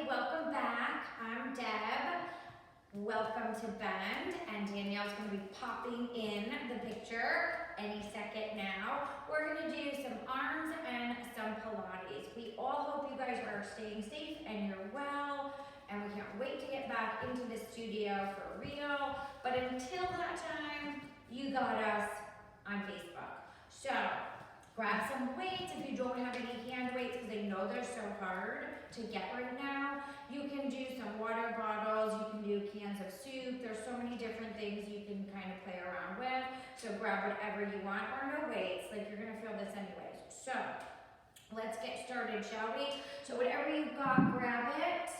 welcome back. I'm Deb. Welcome to Bend, and Danielle's going to be popping in the picture any second now. We're going to do some arms and some Pilates. We all hope you guys are staying safe and you're well, and we can't wait to get back into the studio for real. But until that time, you got us on Facebook. So grab some weights if you don't have any hand weights, because I know they're so hard to get right now. You can do some water bottles, you can do cans of soup. There's so many different things you can kind of play around with. So grab whatever you want, or no weights, like you're gonna feel this anyways. So let's get started, shall we? So whatever you've got, grab it.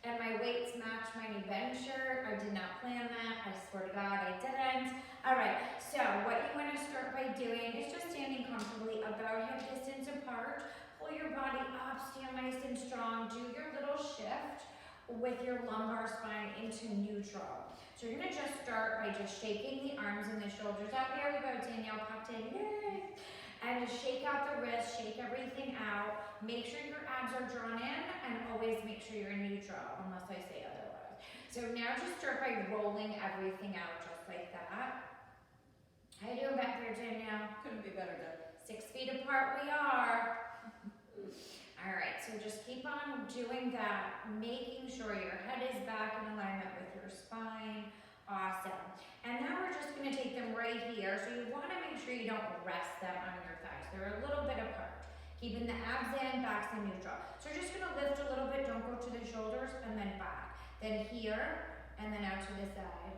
And my weights match my new bend shirt. I did not plan that. I swear to God, I didn't. All right, so what you want to start by doing is just standing comfortably about hip distance apart. Pull your body up, stand nice and strong. Do your little shift with your lumbar spine into neutral. So you're going to just start by just shaking the arms and the shoulders out. There we go, Danielle popped in. Yay! And just shake out the wrist, shake everything out. Make sure your abs are drawn in, and always make sure you're in neutral, unless I say otherwise. So now just start by rolling everything out just like that. How you doing back there, Danielle? Couldn't be better, Deb. 6 feet apart we are. All right, so just keep on doing that, making sure your head is back in alignment with your spine. Awesome. And now we're just going to take them right here. So you want to make sure you don't rest them on your thighs. They're a little bit apart. Keeping the abs in, backs in neutral. So you're just going to lift a little bit. Don't go to the shoulders, and then back. Then here, and then out to the side.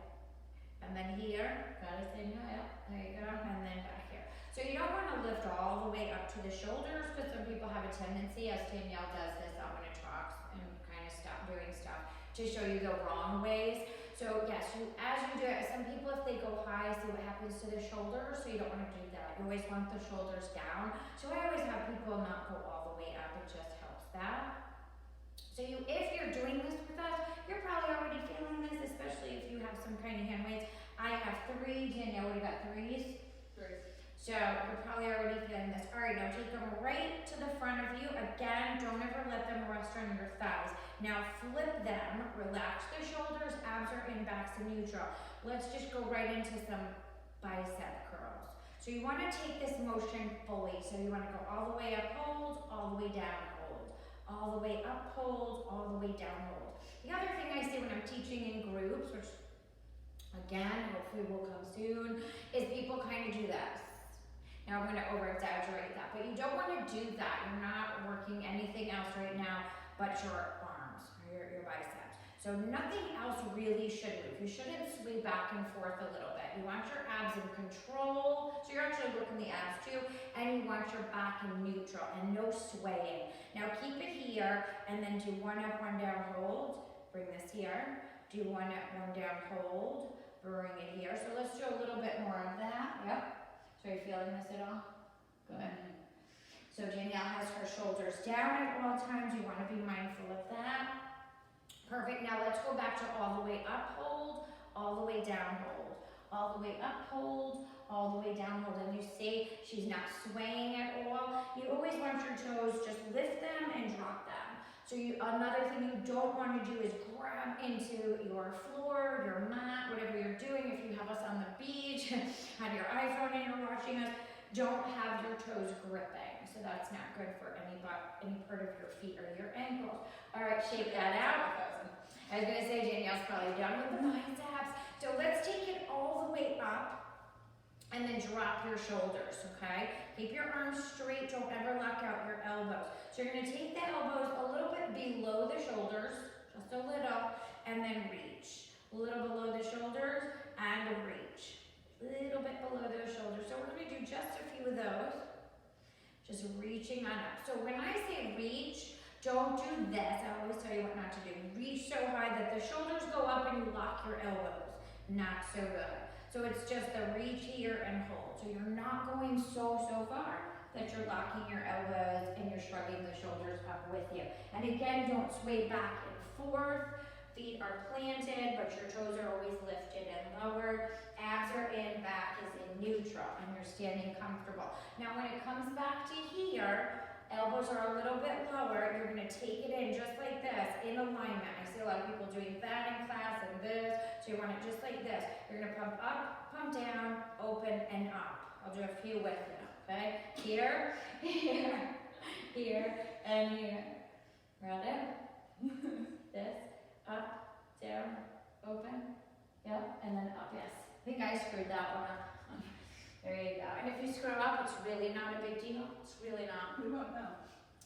And then here. Got it, Danielle? Yep. There you go. And then back here. So you don't want to lift all the way up to the shoulders, because some people have a tendency, as Danielle does this out when it talks, and kind of stop doing stuff to show you the wrong ways. So yes, as you do it, some people, if they go high, see what happens to the shoulders, so you don't want to do that. You always want the shoulders down. So I always have people not go all the way up, it just helps that. So if you're doing this with us, you're probably already feeling this, especially if you have some kind of hand weights. I have 3, Danielle, what do you got, 3s? 3s. So you're probably already feeling this. All right, now take them right to the front of you. Again, don't ever let them rest on your thighs. Now flip them, relax the shoulders, abs are in, backs in neutral. Let's just go right into some bicep curls. So you want to take this motion fully. So you want to go all the way up, hold, all the way down, hold. All the way up, hold, all the way down, hold. The other thing I say when I'm teaching in groups, which again, hopefully will come soon, is people kind of do this. Now I'm going to over-exaggerate that, but you don't want to do that. You're not working anything else right now but your arms, or your biceps. So nothing else really should move. You shouldn't sway back and forth a little bit. You want your abs in control, so you're actually working the abs too, and you want your back in neutral and no swaying. Now keep it here, and then do 1 up, 1 down, hold. Bring this here. Do 1 up, 1 down, hold. Bring it here. So let's do a little bit more of that. Yep. So are you feeling this at all? Good. So Danielle has her shoulders down at all times. You want to be mindful of that. Perfect. Now let's go back to all the way up, hold, all the way down, hold, all the way up, hold, all the way down, hold. And you see she's not swaying at all. You always want your toes, just lift them and drop them. So another thing you don't want to do is grab into your floor, your mat, whatever you're doing. If you have us on the beach, on your iPhone and you're watching us, don't have your toes gripping. So that's not good for any part of your feet or your ankles. All right, shake that out. I was going to say Danielle's probably done with the biceps. So let's take it all the way up and then drop your shoulders, okay? Keep your arms straight, don't ever lock out your elbows. So you're gonna take the elbows a little bit below the shoulders, just a little, and then reach. A little below the shoulders, and reach. A little bit below those shoulders. So we're gonna do just a few of those. Just reaching on up. So when I say reach, don't do this. I always tell you what not to do. Reach so high that the shoulders go up and you lock your elbows. Not so good. So it's just the reach here and hold. So you're not going so far that you're locking your elbows and you're shrugging the shoulders up with you. And again, don't sway back and forth. Feet are planted, but your toes are always lifted and lowered. Abs are in, back is in neutral, and you're standing comfortable. Now when it comes back to here, elbows are a little bit lower. You're gonna take it in just like this, in alignment of people doing that in class and this. So you want it just like this. You're gonna pump up, pump down, open, and up. I'll do a few with you, okay? Here, here, here, and here. Ready? This, up, down, open, yep, and then up, yes. I think I screwed that one up. There you go. And if you screw up, it's really not a big deal. It's really not. We won't know.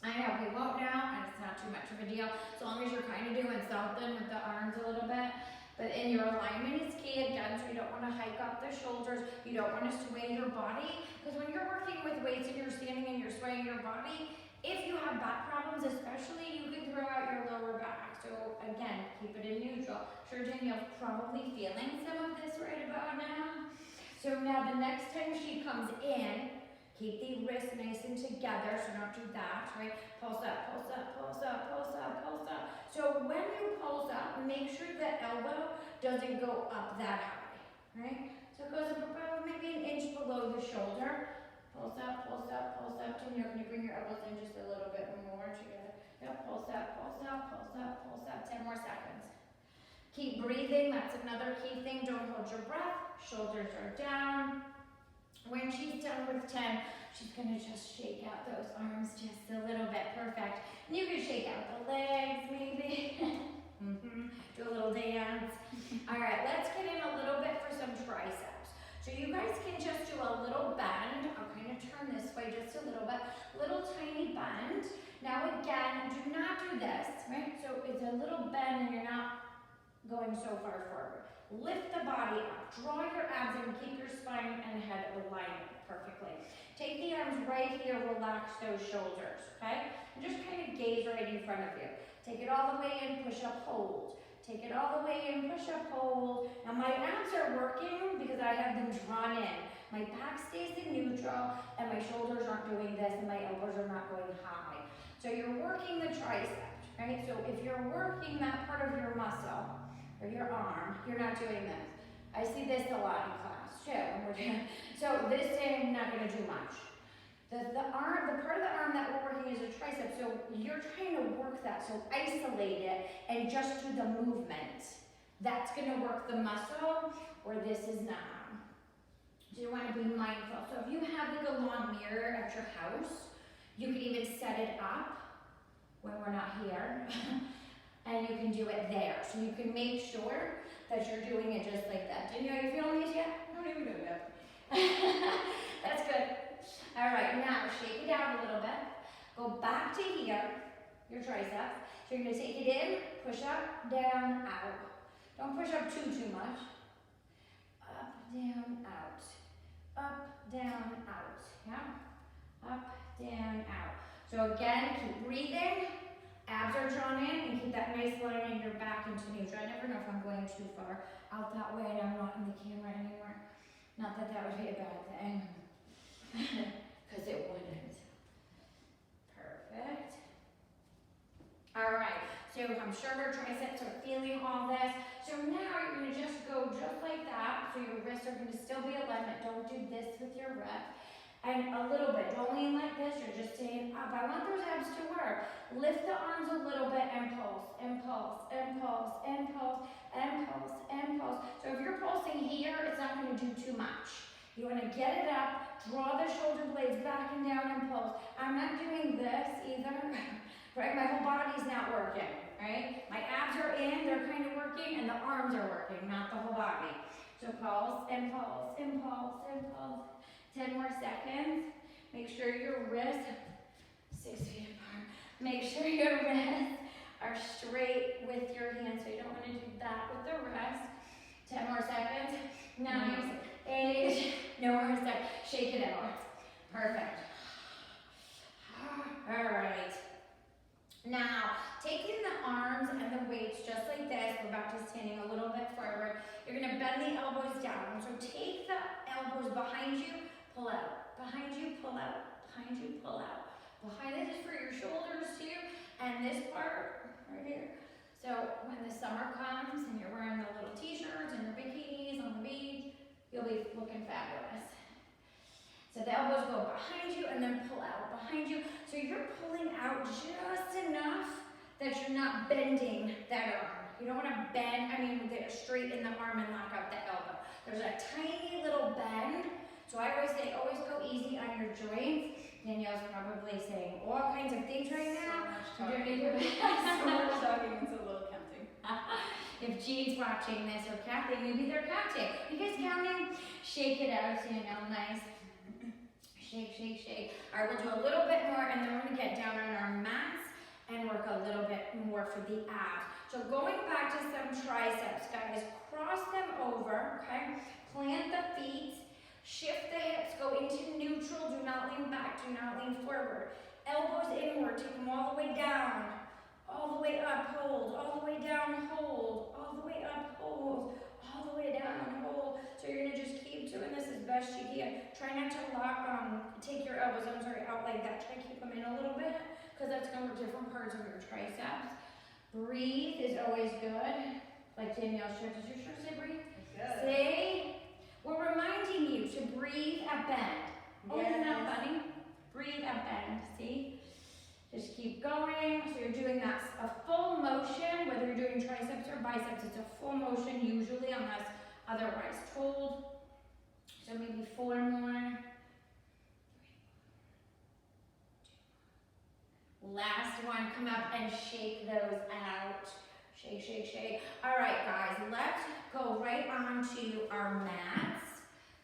I know, we won't now, and it's not too much of a deal, as long as you're kind of doing something with the arms a little bit. But in your alignment is key again, so you don't want to hike up the shoulders, you don't want to sway your body, because when you're working with weights and you're standing and you're swaying your body, if you have back problems especially, you can throw out your lower back. So again, keep it in neutral. Sure, Danielle's probably feeling some of this right about now. So now the next time she comes in, keep the wrists nice and together, so don't do that, right? Pulse up, pulse up, pulse up, pulse up, pulse up. So when you pulse up, make sure the elbow doesn't go up that high, right? So it goes up about maybe an inch below the shoulder. Pulse up, pulse up, pulse up. And you're gonna bring your elbows in just a little bit more together. Yep, pulse up, pulse up, pulse up, pulse up. 10 more seconds. Keep breathing, that's another key thing. Don't hold your breath, shoulders are down. When she's done with 10, she's gonna just shake out those arms just a little bit, perfect. And you can shake out the legs maybe. Do a little dance. All right, let's get in a little bit for some triceps. So you guys can just do a little bend. I'll kind of turn this way just a little bit. Little tiny bend. Now again, do not do this, right? So it's a little bend and you're not going so far forward. Lift the body up, draw your abs and keep your spine and head aligned perfectly. Take the arms right here, relax those shoulders, okay? And just kind of gaze right in front of you. Take it all the way in, push up, hold. Take it all the way in, push up, hold. Now my abs are working because I have them drawn in. My back stays in neutral and my shoulders aren't doing this and my elbows are not going high. So you're working the triceps, right? So if you're working that part of your muscle, or your arm, you're not doing this. I see this a lot in class too. So this day I'm not gonna do much. The part of the arm that we're working is a tricep, so you're trying to work that, so isolate it and just do the movement. That's gonna work the muscle, or this is not. So you wanna be mindful. So if you have like a long mirror at your house, you can even set it up when we're not here. And you can do it there. So you can make sure that you're doing it just like that. Danielle, are you feeling these yet? I don't even know yet. That's good. All right, now shake it out a little bit. Go back to here, your triceps. So you're gonna take it in, push up, down, out. Don't push up too much. Up, down, out. Up, down, out. Yeah? Up, down, out. So again, keep breathing. Abs are drawn in and keep that nice line in your back into neutral. I never know if I'm going too far out that way and I'm not in the camera anymore. Not that that would be a bad thing. Because it wouldn't. Perfect. All right, so I'm sure our triceps are feeling all this. So now you're gonna just go just like that. So your wrists are gonna still be alignment. Don't do this with your wrist. And a little bit, don't lean like this, you're just staying up. I want those abs to work. Lift the arms a little bit and pulse, and pulse, and pulse, and pulse, and pulse, and pulse. So if you're pulsing here, it's not gonna do too much. You wanna get it up, draw the shoulder blades back and down and pulse. I'm not doing this either, right? My whole body's not working, right? My abs are in, they're kind of working, and the arms are working, not the whole body. So pulse, and pulse, and pulse, and pulse. 10 more seconds. Make sure your wrists, 6 feet apart. Make sure your wrists are straight with your hands. So you don't want to do that with the wrist. 10 more seconds. 9, 8, no more seconds. Shake it out. Perfect. All right. Now, taking the arms and the weights just like this, we're back to standing a little bit forward. You're gonna bend the elbows down. So take the elbows behind you, pull out. Behind you, pull out. Behind you, pull out. Behind it is for your shoulders too, and this part right here. So when the summer comes and you're wearing the little t-shirts and your bikinis on the beach, you'll be looking fabulous. So the elbows go behind you and then pull out behind you. So you're pulling out just enough that you're not not bending that arm. You don't want to bend, straighten the arm and lock out the elbow. There's a tiny little bend. So I always say, always go easy on your joints. Danielle's probably saying all kinds of things right now. So much talking, it's a little counting. If Jean's watching this or Kathy, maybe they're counting. You guys counting? Shake it out, Danielle, nice. Shake, shake, shake. All right, we'll do a little bit more and then we're gonna get down on our mats and work a little bit more for the abs. So going back to some triceps, guys, cross them over, okay? Plant the feet, shift the hips, go into neutral, do not lean back, do not lean forward. Elbows inward, take them all the way down, all the way up, hold, all the way down, hold, all the way up, hold, all the way down, hold. So you're gonna just keep doing this as best you can. Try not to take your elbows, out like that. Try to keep them in a little bit, because that's gonna work different parts of your triceps. Breathe is always good. Like Danielle showed, does your shirt say breathe? Good. Say, we're reminding you to breathe at bend. Oh, isn't that funny? Breathe at bend, see? Just keep going. So you're doing that a full motion, whether you're doing triceps or biceps, it's a full motion usually unless otherwise told. So maybe 4 more. Last one, come up and shake those out. Shake, shake, shake. All right, guys, let's go right on to our mats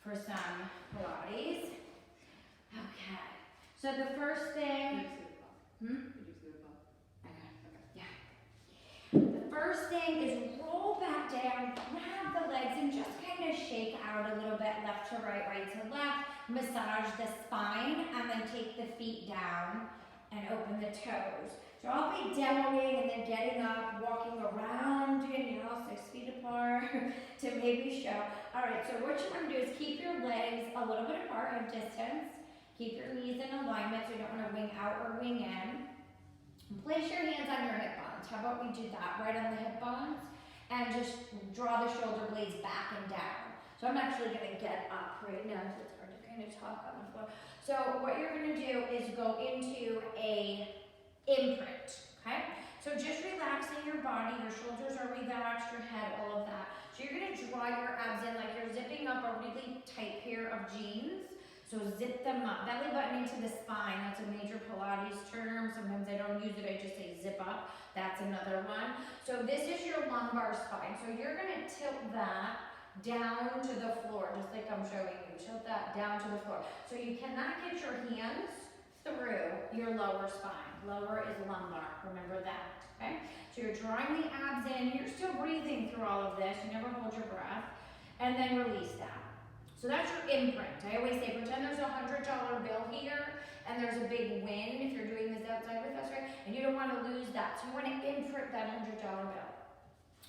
for some Pilates. Okay, so the first thing, the first thing is roll back down, grab the legs and just kind of shake out a little bit, left to right, right to left. Massage the spine and then take the feet down and open the toes. So I'll be demoing and then getting up, walking around, 6 feet apart to maybe show. All right, so what you want to do is keep your legs a little bit apart in distance. Keep your knees in alignment so you don't want to wing out or wing in. Place your hands on your hip bones. How about we do that right on the hip bones? And just draw the shoulder blades back and down. So I'm actually going to get up right now, so it's hard to kind of talk on the floor. So what you're going to do is go into a imprint, okay? So just relaxing your body, your shoulders are relaxed, your head, all of that. So you're going to draw your abs in like you're zipping up a really tight pair of jeans. So zip them up, belly button into the spine. That's a major Pilates term. Sometimes I don't use it, I just say zip up. That's another one. So this is your lumbar spine. So you're gonna tilt that down to the floor, just like I'm showing you. Tilt that down to the floor. So you cannot get your hands through your lower spine. Lower is lumbar, remember that, okay? So you're drawing the abs in. You're still breathing through all of this. You never hold your breath. And then release that. So that's your imprint. I always say, pretend there's a $100 bill here and there's a big win if you're doing this outside with us, right? And you don't want to lose that. So you want to imprint that $100 bill.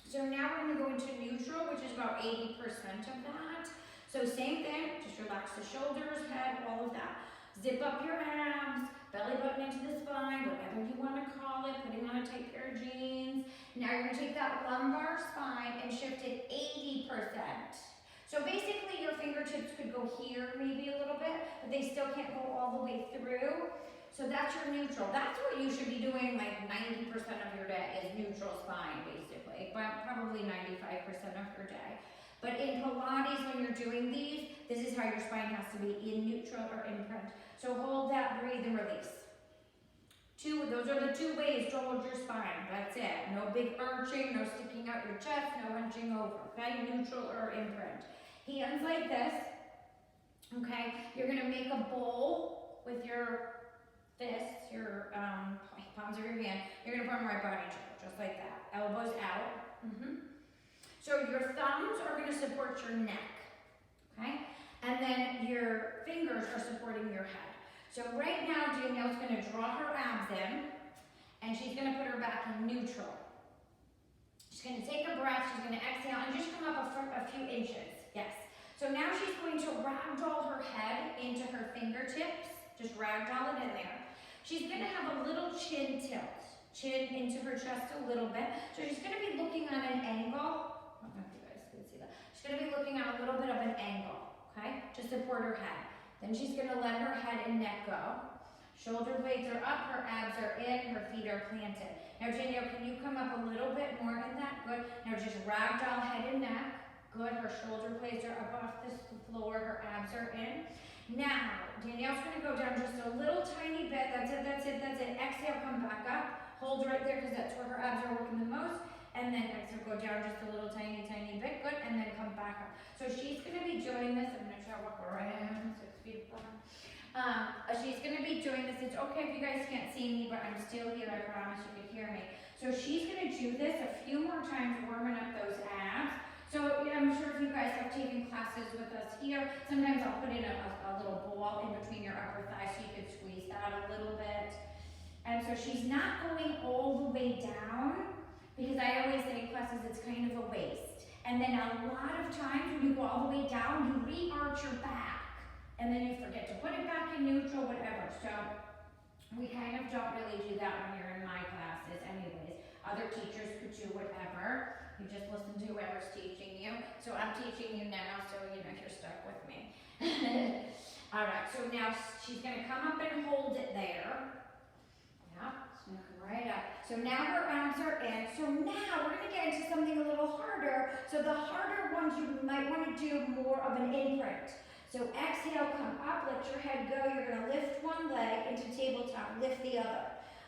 So now we're going to go into neutral, which is about 80% of that. So same thing, just relax the shoulders, head, all of that. Zip up your abs, belly button into the spine, whatever you want to call it, putting on a tight pair of jeans. Now you're going to take that lumbar spine and shift it 80%. So basically your fingertips could go here maybe a little bit, but they still can't go all the way through. So that's your neutral. That's what you should be doing like 90% of your day is neutral spine basically, but probably 95% of your day. But in Pilates, when you're doing these, this is how your spine has to be in neutral or imprint. So hold that, breathe and release. Those are the 2 ways to hold your spine. That's it. No big arching, no sticking out your chest, no hunching over, okay? Neutral or imprint. Hands like this, okay? You're gonna make a bowl with your fists, your palms of your hand. You're gonna put them right behind you, just like that. Elbows out. So your thumbs are gonna support your neck, okay? And then your fingers are supporting your head. So right now, Danielle's gonna draw her abs in, and she's gonna put her back in neutral. She's gonna take a breath, she's gonna exhale, and just come up a few inches. Yes. So now she's going to ragdoll her head into her fingertips. Just ragdoll it in there. She's going to have a little chin tilt. Chin into her chest a little bit. So she's going to be looking at an angle. I don't know if you guys can see that. She's going to be looking at a little bit of an angle, okay, to support her head. Then she's going to let her head and neck go. Shoulder blades are up, her abs are in, her feet are planted. Now Danielle, can you come up a little bit more in that? Good. Now just ragdoll head and neck. Good. Her shoulder blades are up off the floor, her abs are in. Now, Danielle's gonna go down just a little tiny bit. That's it, that's it, that's it. Exhale, come back up. Hold right there because that's where her abs are working the most. And then exhale, go down just a little tiny bit. Good. And then come back up. So she's gonna be doing this. I'm gonna try to walk around 6 feet apart. She's gonna be doing this. It's okay if you guys can't see me, but I'm still here. I promise you can hear me. So she's gonna do this a few more times, warming up those abs. So yeah, I'm sure if you guys have taken classes with us here, sometimes I'll put in a little ball in between your upper thighs so you can squeeze that a little bit. And so she's not going all the way down, because I always say in classes it's kind of a waste. And then a lot of times when you go all the way down, you re-arch your back. And then you forget to put it back in neutral, whatever. So we kind of don't really do that when you're in my classes anyways. Other teachers could do whatever. You just listen to whoever's teaching you. So I'm teaching you now, so you know you're stuck with me. All right, so now she's gonna come up and hold it there. Yeah, it's gonna come right up. So now her arms are in. So now we're gonna get into something a little harder. So the harder ones you might wanna do more of an imprint. So exhale, come up, let your head go. You're gonna lift one leg into tabletop, lift the other.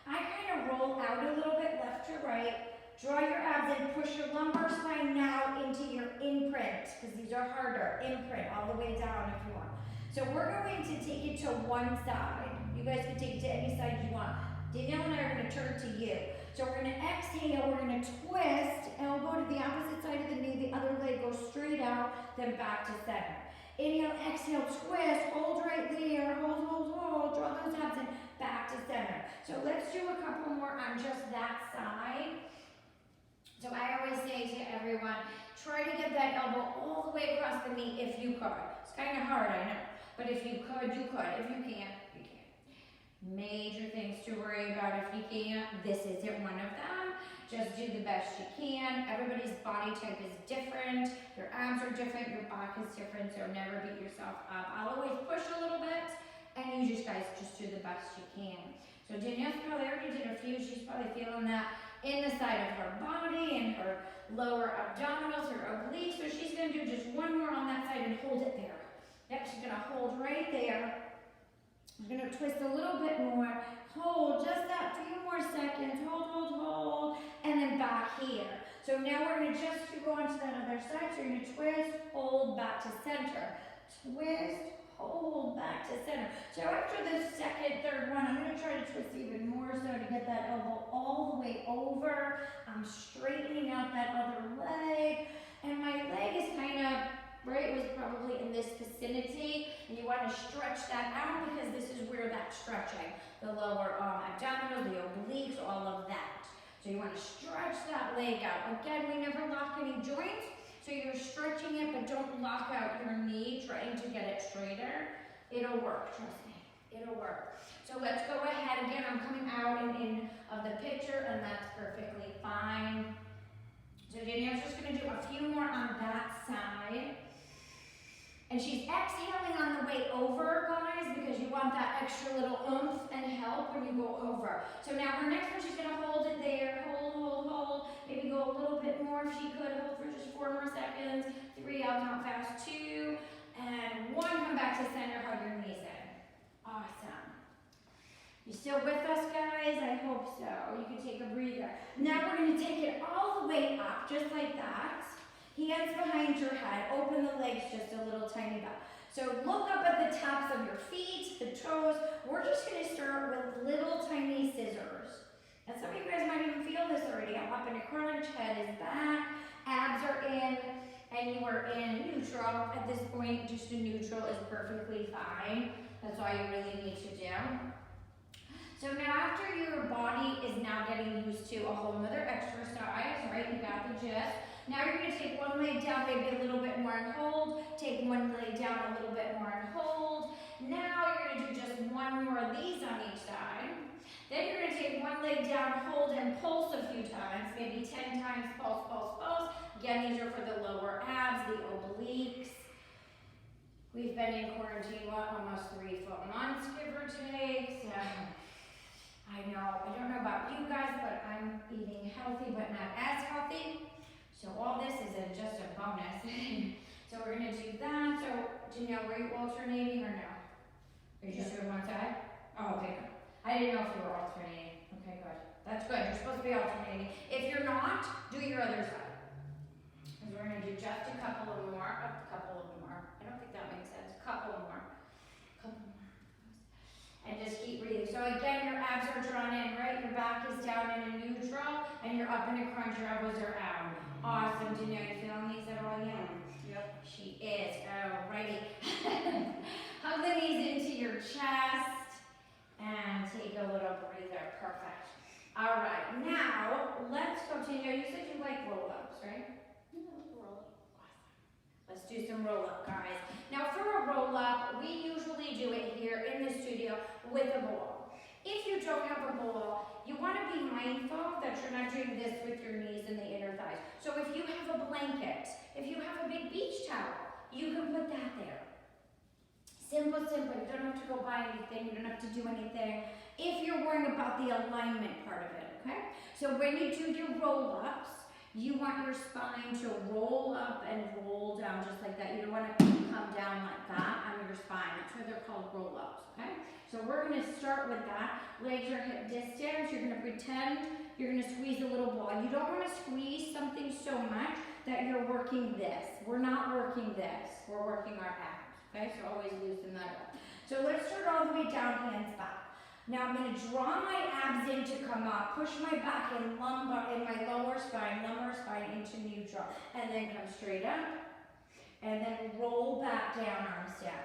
I kind of roll out a little bit, left to right. Draw your abs in, push your lumbar spine now into your imprint, because these are harder. Imprint, all the way down if you want. So we're going to take it to one side. You guys can take it to any side you want. Danielle and I are gonna turn to you. So we're gonna exhale, we're gonna twist, elbow to the opposite side of the knee, the other leg goes straight out, then back to center. Inhale, exhale, twist, hold right there, hold, draw those abs in, back to center. So let's do a couple more on just that side. So I always say to everyone, try to get that elbow all the way across the knee if you could. It's kind of hard, I know, but if you could, you could. If you can't, you can't. Major things to worry about if you can't. This isn't one of them. Just do the best you can. Everybody's body type is different. Your abs are different, your back is different, so never beat yourself up. I'll always push a little bit, and you guys just do the best you can. So Danielle's probably already did a few. She's probably feeling that in the side of her body and her lower abdominals, her obliques. So she's gonna do just one more on that side and hold it there. Yep, she's gonna hold right there. I'm gonna twist a little bit more. Hold just that few more seconds. Hold, and then back here. So now we're gonna just go on to that other side. So you're gonna twist, hold, back to center. Twist, hold, back to center. So after the second, third one, I'm gonna try to twist even more so to get that elbow all the way over. I'm straightening out that other leg. And my leg is kind of, right, it was probably in this vicinity. And you wanna stretch that out because this is where that's stretching. The lower abdominals, the obliques, all of that. So you wanna stretch that leg out. Again, we never lock any joints. So you're stretching it, but don't lock out your knee trying to get it straighter. It'll work, trust me, it'll work. So let's go ahead. Again, I'm coming out in of the picture, and that's perfectly fine. So Danielle's just gonna do a few more on that side. And she's exhaling on the way over, guys, because you want that extra little oomph and help when you go over. So now her next one, she's gonna hold it there, hold. Maybe go a little bit more if she could. Hold for just 4 more seconds. 3, I'll count fast. 2, and 1. Come back to center, hug your knees in. Awesome. You still with us, guys? I hope so. You can take a breather. Now we're gonna take it all the way up, just like that. Hands behind your head, open the legs just a little tiny bit. So look up at the tops of your feet, the toes. We're just gonna start with little tiny scissors. And some of you guys might even feel this already. I'm up in a crunch, head is back, abs are in, and you are in neutral. At this point, just a neutral is perfectly fine. That's all you really need to do. So now after your body is now getting used to a whole nother exercise, right? You got the gist. Now you're gonna take one leg down, maybe a little bit more and hold. Take one leg down a little bit more and hold. Now you're gonna do just one more of these on each side. Then you're gonna take one leg down, hold and pulse a few times, maybe 10 times, pulse. Again, these are for the lower abs, the obliques. We've been in quarantine, almost 3 full months, give or take, so I know, I don't know about you guys, but I'm eating healthy, but not as healthy. So all this is just a bonus. So we're gonna do that. So Danielle, were you alternating or no? Are you just doing one side? Oh, okay, good. I didn't know if you were alternating. Okay, good. That's good, you're supposed to be alternating. If you're not, do your other side. Because we're gonna do just a couple of more. I don't think that makes sense. Couple more. And just keep breathing. So again, your abs are drawn in, right? Your back is down in a neutral, and you're up in a crunch. Your elbows are out. Awesome. Danielle, you feeling these at all yet? Yep. She is. Alrighty. Hug the knees into your chest, and take a little breather. Perfect. All right. Now let's go. Danielle, you said you like roll-ups, right? Let's do some roll-up, guys. Now for a roll-up, we usually do it here in the studio with a ball. If you don't have a ball, you want to be mindful that you're not doing this with your knees and the inner thighs. So if you have a blanket, if you have a big beach towel, you can put that there. Simple. You don't have to go buy anything. You don't have to do anything. If you're worrying about the alignment part of it, okay? So when you do your roll-ups, you want your spine to roll up and roll down just like that. You don't want to come down like that on your spine. That's why they're called roll-ups, okay? So we're going to start with that. Legs are hip distance. You're going to pretend you're going to squeeze a little ball. You don't want to squeeze something so much that you're working this. We're not working this. We're working our abs, okay? So always loosen that up. So let's start all the way down, hands back. Now I'm going to draw my abs in to come up, push my back and lumbar in my lower spine into neutral, and then come straight up, and then roll back down, arms down,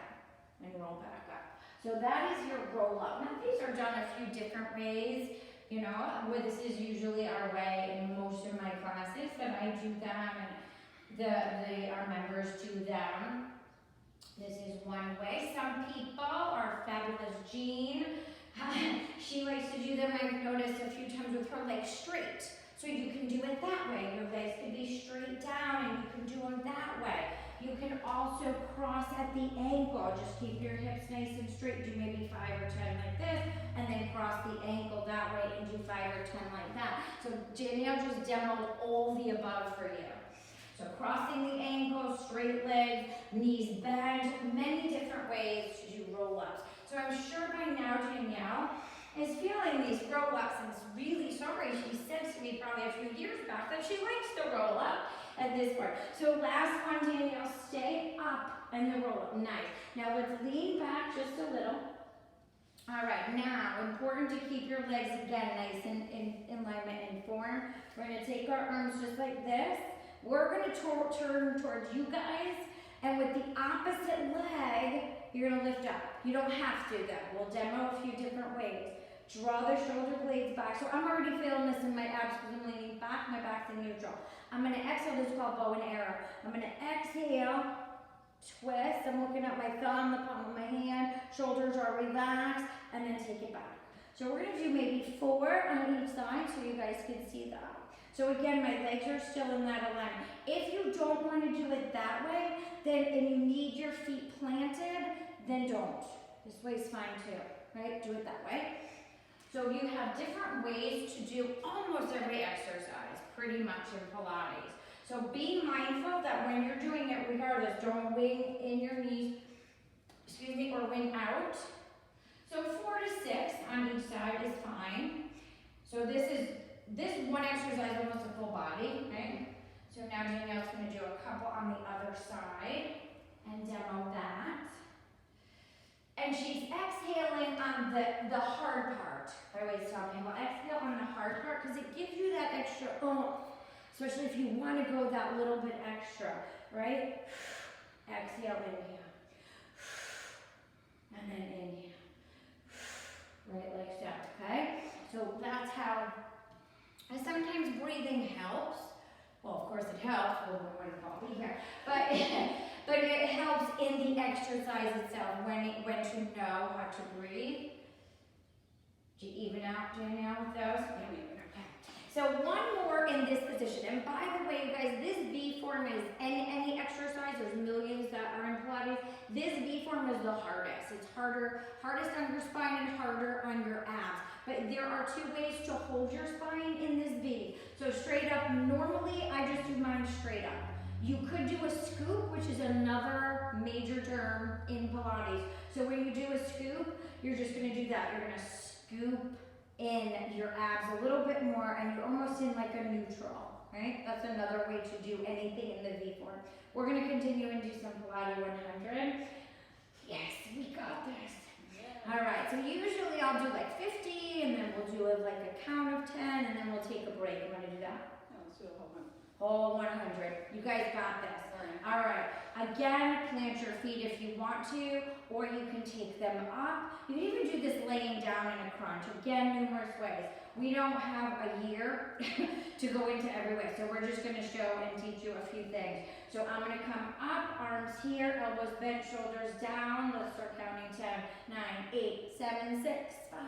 and roll back up. So that is your roll up. Now these are done a few different ways, you know, where this is usually our way in most of my classes that I do them, and our members do them. This is one way. Some people, our fabulous Jean, she likes to do them, I've noticed a few times, with her legs straight. So you can do it that way. Your legs can be straight down and you can do them that way. You can also cross at the ankle. Just keep your hips nice and straight. Do maybe 5 or 10 like this, and then cross the ankle that way and do 5 or 10 like that. So Danielle just demoed all the above for you. So crossing the ankle, straight legs, knees bend, many different ways to do roll-ups. So I'm sure by now Danielle is feeling these roll-ups, and is really sorry. She said to me probably a few years back that she likes the roll-up at this part. So last one, Danielle, stay up and the roll-up. Nice. Now let's lean back just a little. All right, now important to keep your legs again nice and in alignment and form. We're going to take our arms just like this. We're going to turn towards you guys, and with the opposite leg, you're going to lift up. You don't have to though. We'll demo a few different ways. Draw the shoulder blades back. So I'm already feeling this in my abs because I'm leaning back, my back's in neutral. I'm going to exhale, this is called bow and arrow. I'm going to exhale, twist. I'm looking at my thumb, the palm of my hand, shoulders are relaxed, and then take it back. So we're going to do maybe 4 on each side so you guys can see that. So again, my legs are still in that alignment. If you don't want to do it that way, then and you need your feet planted, then don't. This way's fine too, right? Do it that way. So you have different ways to do almost every exercise, pretty much in Pilates. So be mindful that when you're doing it, regardless, don't wing in your knees, or wing out. So 4 to 6 on each side is fine. So this one exercise almost a full body, right? So now Danielle's going to do a couple on the other side and demo that. And she's exhaling on the hard part. I always tell people, exhale on the hard part because it gives you that extra oomph, especially if you want to go that little bit extra, right? Exhale, inhale. And then inhale. Right, like that, okay? So that's how, and sometimes breathing helps. Well, of course it helps, we'll be here. But it helps in the exercise itself, when to know how to breathe. Did you even out, Danielle, with those? Yeah, we even, okay. So one more in in this position. And by the way, you guys, this V form is any exercise. There's millions that are in Pilates. This V form is the hardest. It's hardest on your spine and harder on your abs. But there are two ways to hold your spine in this V. So straight up, normally I just do mine straight up. You could do a scoop, which is another major term in Pilates. So when you do a scoop, you're just gonna do that. You're gonna scoop in your abs a little bit more and you're almost in like a neutral, right? That's another way to do anything in the V form. We're gonna continue and do some Pilates 100. Yes, we got this. Yeah. All right, so usually I'll do like 50 and then we'll do like a count of 10 and then we'll take a break. You wanna do that? No, let's do a whole one. Whole 100. You guys got this. All right. Again, plant your feet if you want to, or you can take them up. You can even do this laying down in a crunch. Again, numerous ways. We don't have a year to go into every way, so we're just going to show and teach you a few things. So I'm going to come up, arms here, elbows bent, shoulders down. Let's start counting 10, 9, 8, 7, 6, 5,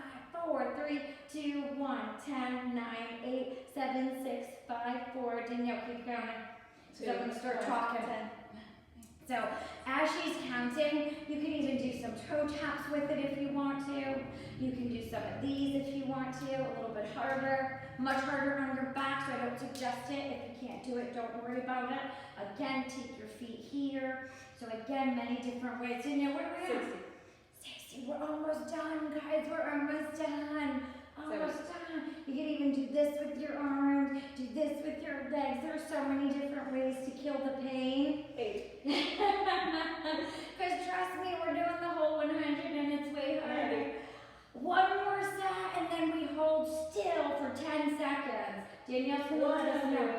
4, 3, 2, 1, 10, 9, 8, 7, 6, 5, 4. Danielle, keep counting. So I'm going to start talking. So as she's counting, you can even do some toe taps with it if you want to. You can do some of these if you want to, a little bit harder, much harder on your back, so I don't suggest it. If you can't do it, don't worry about it. Again, take your feet here. So again, many different ways. Danielle, what are we at? 60. We're almost done, guys. We're almost done. Almost done. You can even do this with your arms, do this with your legs. There's so many different ways to kill the pain. 8. Because trust me, we're doing the whole 100 and it's way harder. One more set and then we hold still for 10 seconds. Danielle, can you let us know?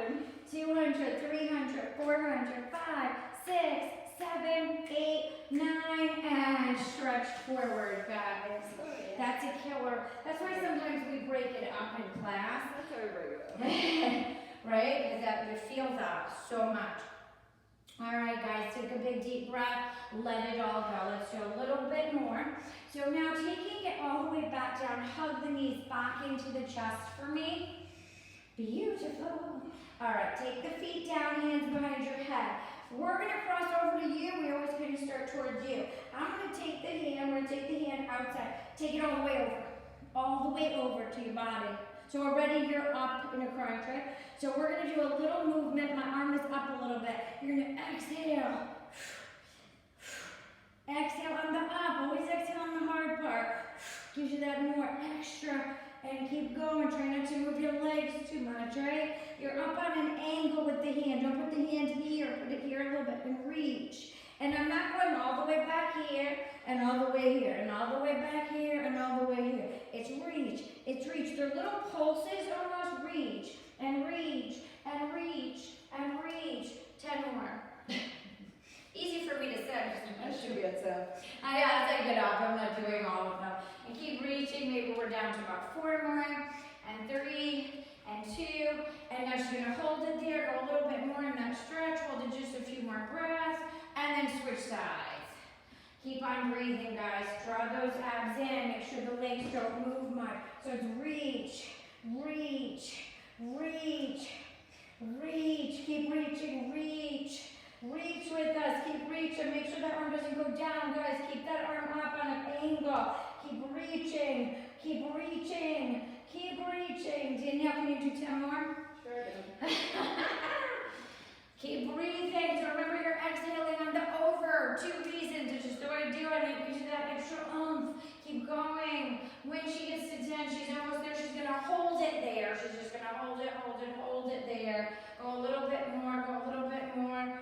200, 300, 400, 5, 6, 7, 8, 9, and stretch forward, guys. That's a killer. That's why sometimes we break it up in class. That's how we break it up. Right? Because that you feel that so much. All right, guys, take a big deep breath. Let it all go. Let's do a little bit more. So now taking it all the way back down, hug the knees back into the chest for me. Beautiful. All right, take the feet down, hands behind your head. We're going to cross over to you. We always kind of start towards you. I'm going to take the hand. We're going to take the hand outside. Take it all the way over. All the way over to your body. So already you're up in a crunch, right? So we're going to do a little movement. My arm is up a little bit. You're going to exhale. Exhale on the up. Always exhale on the hard part. Gives you that more extra. And keep going. Try not to move your legs too much, right? You're up on an angle with the hand. Don't put the hand here. Put it here a little bit and reach. And I'm not going all the way back here and all the way here and all the way back here and all the way here. It's reach. It's reach. They're little pulses almost. Reach and reach and reach and reach. 10 more. Easy for me to say. That should be it, so. I gotta take it up. I'm not doing all of them. And keep reaching. Maybe we're down to about 4 more, and 3, and 2. And now she's gonna hold it there. Go a little bit more in that stretch. Hold it just a few more breaths, and then switch sides. Keep on breathing, guys. Draw those abs in. Make sure the legs don't move much. So it's reach, reach, reach, reach. Keep reaching, reach. Reach with us, keep reaching, make sure that arm doesn't go down, guys. Keep that arm up on an angle. Keep reaching, keep reaching, keep reaching. Danielle, can you do 10 more? Sure do. Keep breathing. So remember you're exhaling on the over. 2 reasons. It's just the way to do it. It gives you that extra oomph. Keep going. When she gets to 10, she's almost there. She's gonna hold it there. She's just gonna hold it, hold it, hold it there. Go a little bit more, go a little bit more.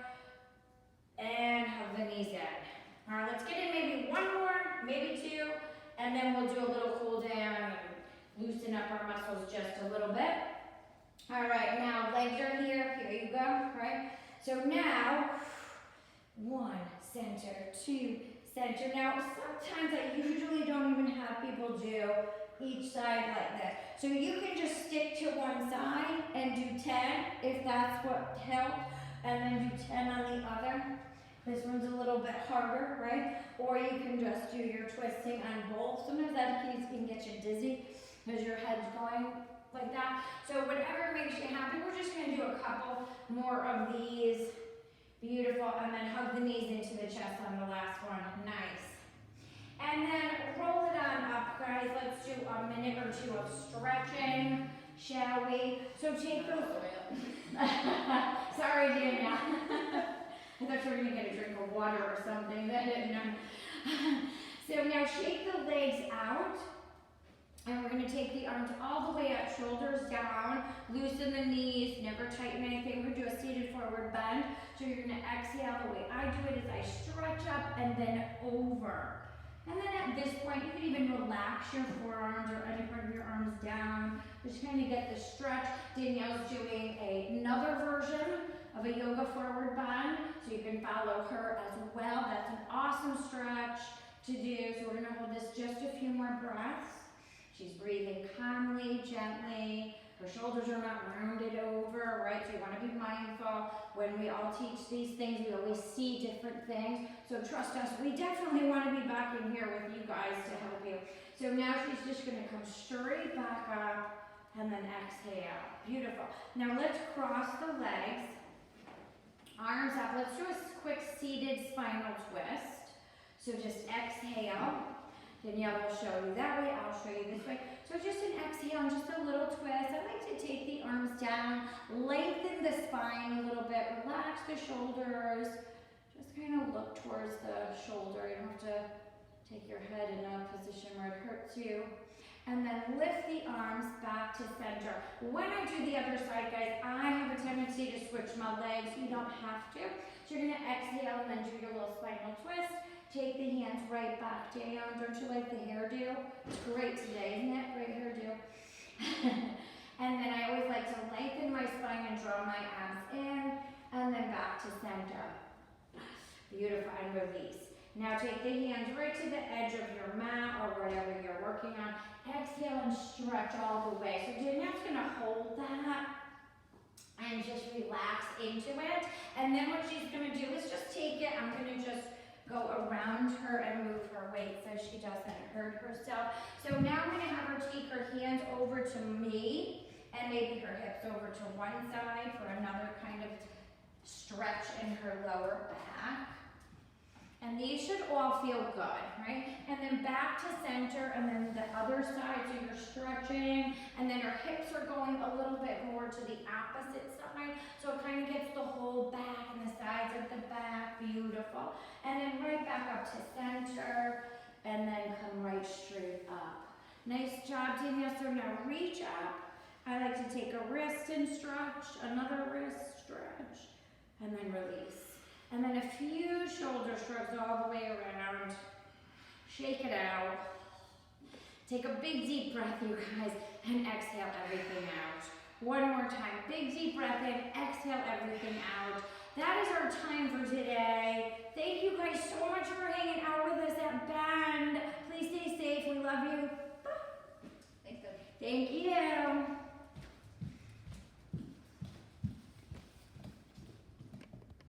And hug the knees in. All right, let's get in maybe 1 more, maybe 2, and then we'll do a little cool down and loosen up our muscles just a little bit. All right, now legs are here. Here you go, right? So now, 1, center, 2, center. Now, sometimes I usually don't even have people do each side like this. So you can just stick to one side and do 10 if that's what helps, and then do 10 on the other. This one's a little bit harder, right? Or you can just do your twisting on both. Sometimes that can get you dizzy because your head's going like that. So whatever makes you happy, we're just more of these. Beautiful, and then hug the knees into the chest on the last one, nice. And then roll it on up, guys. Let's do a minute or two of stretching, shall we? So take those, sorry Danielle. I thought you were gonna get a drink of water or something, that didn't know. So now shake the legs out. And we're going to take the arms all the way up, shoulders down, loosen the knees, never tighten anything. We're going to do a seated forward bend. So you're going to exhale. The way I do it is I stretch up and then over. And then at this point, you can even relax your forearms or any part of your arms down. Just kind of get the stretch. Danielle's doing another version of a yoga forward bend. So you can follow her as well. That's an awesome stretch to do. So we're going to hold this just a few more breaths. She's breathing calmly, gently. Her shoulders are not rounded over, right? So you want to be mindful. When we all teach these things, we always see different things. So trust us, we definitely want to be back in here with you guys to help you. So now she's just going to come straight back up and then exhale. Beautiful. Now let's cross the legs. Arms up. Let's do a quick seated spinal twist. So just exhale. Danielle will show you that way, I'll show you this way. So just an exhale and just a little twist. I like to take the arms down, lengthen the spine a little bit, relax the shoulders. Just kind of look towards the shoulder. You don't have to take your head in a position where it hurts you. And then lift the arms back to center. When I do the other side, guys, I have a tendency to switch my legs. You don't have to. So you're gonna exhale and then do your little spinal twist. Take the hands right back down. Don't you like the hairdo? It's great today, isn't it? Great hairdo. And then I always like to lengthen my spine and draw my abs in, and then back to center. Beautiful, and release. Now take the hands right to the edge of your mat or whatever you're working on. Exhale and stretch all the way. So Danielle's gonna hold that and just relax into it. And then what she's gonna do is just take it, I'm gonna just go around her and move her weight so she doesn't hurt herself. So now I'm gonna have her take her hands over to me and maybe her hips over to one side for another kind of stretch in her lower back. And these should all feel good, right? And then back to center, and then the other side, so you're stretching, and then her hips are going a little bit more to the opposite side, so it kind of gets the whole back and the sides of the back, beautiful. And then right back up to center, and then come right straight up. Nice job, Danielle. So now reach up. I like to take a wrist and stretch, another wrist stretch, and then release. And then a few shoulder shrugs all the way around. Shake it out. Take a big deep breath, you guys, and exhale everything out. One more time. Big deep breath in, exhale everything out. That is our time for today. Thank you guys so much for hanging out with us at Bend. Please stay safe. We love you. Thanks, Deb. Thank you.